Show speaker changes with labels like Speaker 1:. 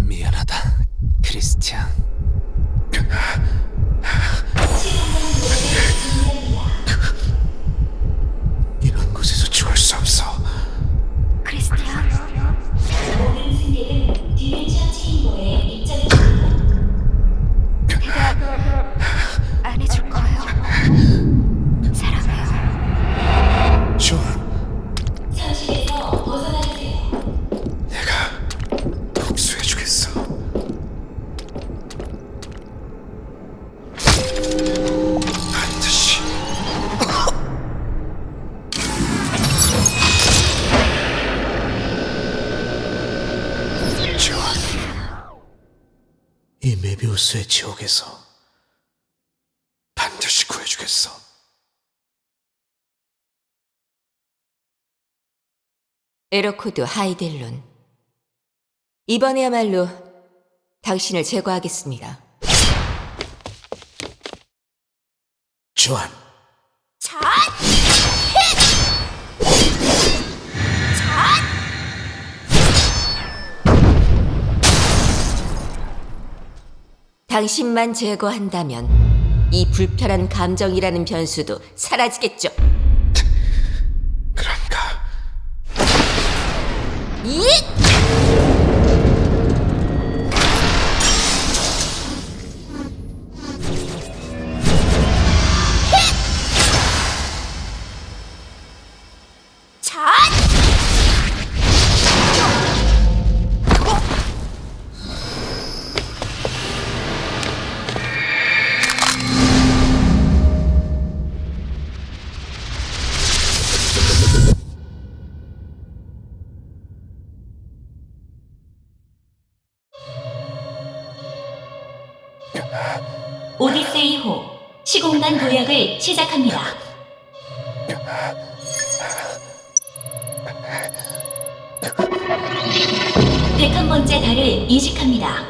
Speaker 1: 미안하다, 크리스티안. 이런 곳에서 죽을 수 없어.
Speaker 2: 크리스티안,
Speaker 3: 모든 승객은 디멘션 체인버에 입장해 줍니다.
Speaker 2: 대답 안 해줄 거예요. 사랑해요.
Speaker 1: 존,
Speaker 3: 현실에서 벗어나주세요.
Speaker 1: 내가 복수해주겠어. 반드시. 좋아. 이 메비우스의 지옥에서 반드시 구해주겠어.
Speaker 4: 에러코드 하이델론. 이번에야말로 당신을 제거하겠습니다.
Speaker 1: 조안,
Speaker 4: 당신만 제거한다면 이 불편한 감정이라는 변수도 사라지겠죠.
Speaker 1: 그런가?
Speaker 3: 오디세이호 시공간 도약을 시작합니다. 101번째 달을 이식합니다.